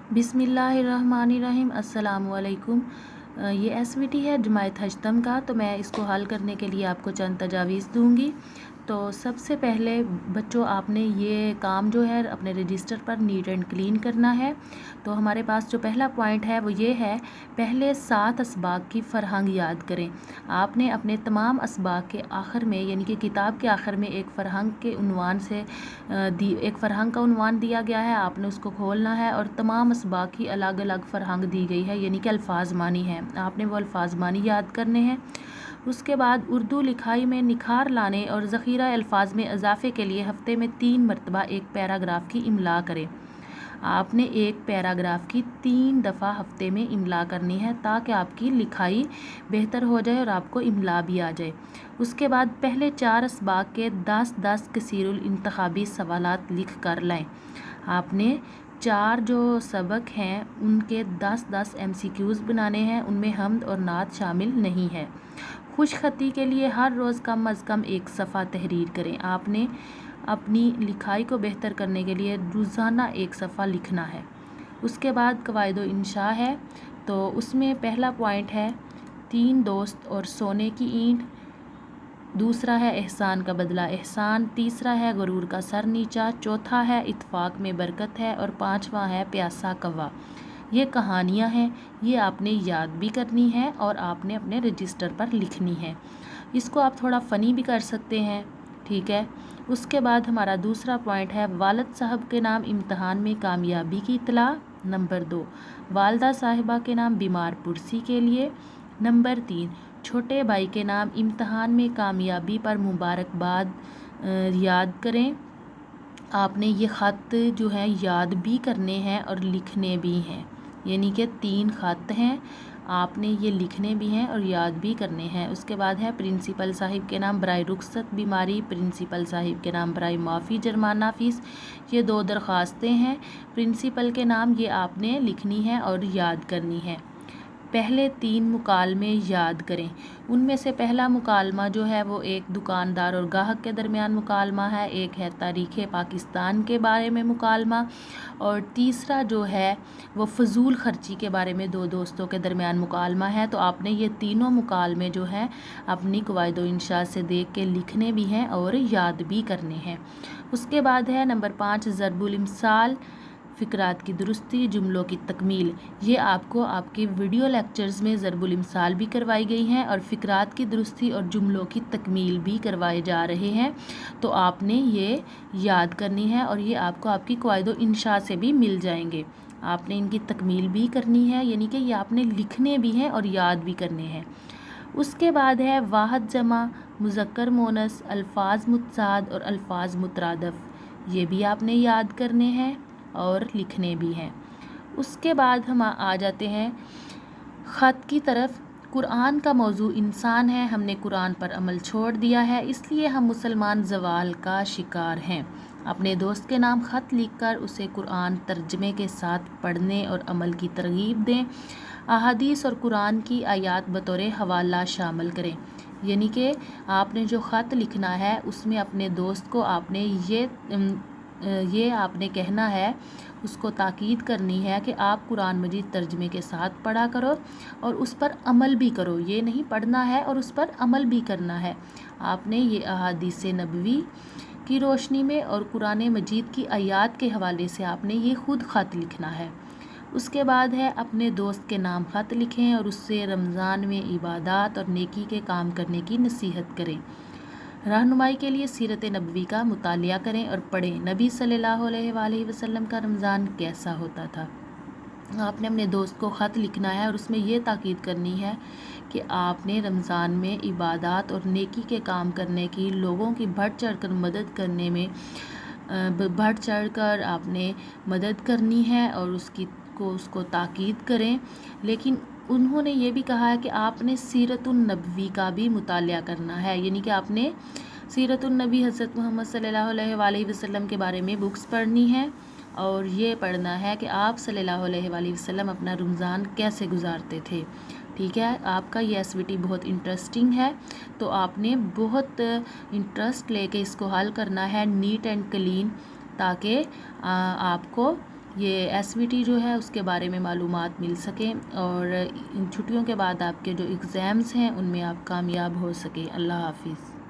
बिस्मिल्लाहिर्रहमानिर्रहीम। अस्सलामुअलैकुम। ये एसवीटी है जमायत हजतम का, तो मैं इसको हल करने के लिए आपको चंद तजावीज़ दूंगी। तो सबसे पहले बच्चों, आपने ये काम जो है अपने रजिस्टर पर नीट एंड क्लीन करना है। तो हमारे पास जो पहला पॉइंट है वो ये है, पहले 7 असबाक की फ़रहंग याद करें। आपने अपने तमाम असबाक के आखिर में, यानी कि किताब के आखिर में एक फ़रहंग के उन्वान से एक फ़रहंग का उन्वान दिया गया है, आपने उसको खोलना है और तमाम असबाक की अलग अलग फ़रहंग दी गई है, यानी कि अल्फाज मानी है। आपने वो अल्फाज मानी याद करने हैं। उसके बाद उर्दू लिखाई में निखार लाने और ज़ख़ीरा अल्फाज में इजाफ़े के लिए हफ़्ते में 3 मरतबा एक पैराग्राफ की इमला करें। आपने एक पैराग्राफ की 3 दफ़ा हफ़्ते में इमला करनी है, ताकि आपकी लिखाई बेहतर हो जाए और आपको इमला भी आ जाए। उसके बाद पहले 4 असबाक के 10-10 कसीरुल इंतखाबी सवालात लिख कर लाएँ। आपने 4 जो सबक हैं उनके 10-10 MCQs बनाने हैं, उनमें हम्द और नात शामिल नहीं है। खुशखती के लिए हर रोज़ कम अज़ कम एक सफ़ा तहरीर करें। आपने अपनी लिखाई को बेहतर करने के लिए रोज़ाना एक सफ़ा लिखना है। उसके बाद कवायद इंशा है, तो उसमें पहला पॉइंट है 3 दोस्त और सोने की ईंट, दूसरा है एहसान का बदला एहसान, तीसरा है गुरूर का सर नीचा, चौथा है इत्फाक में बरकत है और पांचवा है प्यासा कौवा। ये कहानियाँ हैं, ये आपने याद भी करनी है और आपने अपने रजिस्टर पर लिखनी है। इसको आप थोड़ा फ़नी भी कर सकते हैं, ठीक है। उसके बाद हमारा दूसरा पॉइंट है वालिद साहब के नाम इम्तहान में कामयाबी की इत्तला। नंबर 2, वालदा साहिबा के नाम बीमार पुरसी के लिए। नंबर 3, छोटे भाई के नाम इम्तहान में कामयाबी पर मुबारकबाद याद करें। आपने ये ख़त जो है याद भी करने हैं और लिखने भी हैं, यानी कि 3 ख़त हैं, आपने ये लिखने भी हैं और याद भी करने हैं। उसके बाद है प्रिंसिपल साहिब के नाम बराए रुखसत बीमारी, प्रिंसिपल साहिब के नाम बराए माफ़ी जुर्माना फ़ीस। ये 2 दरख्वास्तें हैं। प्रिंसिपल के नाम ये आपने लिखनी है और याद करनी है। पहले 3 मुकालमे याद करें। उनमें से पहला मुकालमा जो है वो एक दुकानदार और गाहक के दरमियान मुकालमा है, एक है तारीख़ पाकिस्तान के बारे में मुकालमा और तीसरा जो है वो फ़जूल ख़र्ची के बारे में 2 दोस्तों के दरमियान मुकालमा है। तो आपने ये तीनों मुकालमे जो हैं अपनी कवायद इंशा से देख के लिखने भी हैं और याद भी करने हैं। उसके बाद है नंबर 5 ज़रबुल इम्साल, फ़िक्रात की दुरुस्ती, जुमलों की तकमील। ये आपको आपके वीडियो लेक्चर्स में ज़रबुल इम्साल भी करवाई गई हैं और फ़िक्रात की दुरुस्ती और जुमलों की तकमील भी करवाए जा रहे हैं। तो आपने ये याद करनी है और ये आपको आपकी कवायद इंशा से भी मिल जाएंगे। आपने इनकी तकमील भी करनी है, यानी कि ये आपने लिखने भी हैं और याद भी करने हैं। उसके बाद है वाहद जमा, मुज़क्कर मोनस, अल्फाज मुतसाद और अल्फाज मुतरादफ़। ये भी आपने याद करने हैं और लिखने भी हैं। उसके बाद हम आ जाते हैं ख़त की तरफ। कुरान का मौजू इंसान है, हमने कुरान पर अमल छोड़ दिया है, इसलिए हम मुसलमान ज़वाल का शिकार हैं। अपने दोस्त के नाम ख़त लिखकर उसे कुरान तर्जमे के साथ पढ़ने और अमल की तरगीब दें। अहादीस और कुरान की आयात बतौर हवाला शामिल करें, यानी कि आपने जो ख़त लिखना है उसमें अपने दोस्त को आपने ये आपने कहना है, उसको ताकीद करनी है कि आप कुरान मजीद तर्जमे के साथ पढ़ा करो और उस पर अमल भी करो। ये नहीं पढ़ना है और उस पर अमल भी करना है। आपने ये अहादीस नबवी की रोशनी में और कुरान मजीद की आयात के हवाले से आपने ये ख़ुद ख़त लिखना है। उसके बाद है अपने दोस्त के नाम ख़त लिखें और उससे रमज़ान में इबादत और नेकी के काम करने की नसीहत करें। रहनुमाई के लिए सीरत नबवी का मुतालिया करें और पढ़ें, नबी सल्लल्लाहु अलैहि वसल्लम का रमज़ान कैसा होता था। आपने अपने दोस्त को ख़त लिखना है और उसमें ये ताकीद करनी है कि आपने रमज़ान में इबादत और नेकी के काम करने की, लोगों की बढ़ चढ़ कर मदद करने में बढ़ चढ़ कर आपने मदद करनी है और उसको ताकीद करें। लेकिन उन्होंने ये भी कहा है कि आपने सीरतुन नबवी का भी मुतालिया करना है, यानी कि आपने सीरतुन नबी हज़रत मोहम्मद सल्लल्लाहु अलैहि वसल्लम के बारे में बुक्स पढ़नी है और ये पढ़ना है कि आप सल्लल्लाहु अलैहि वसल्लम अपना रमज़ान कैसे गुजारते थे। ठीक है, आपका ये एसवीटी बहुत इंटरेस्टिंग है, तो आपने बहुत इंटरेस्ट लेके इसको हल करना है नीट एंड क्लीन, ताकि आपको یہ SVT جو ہے اس کے بارے میں معلومات مل سکیں، اور ان چھٹیوں کے بعد آپ کے جو ایگزامز ہیں ان میں آپ کامیاب ہو سکیں۔ اللہ حافظ۔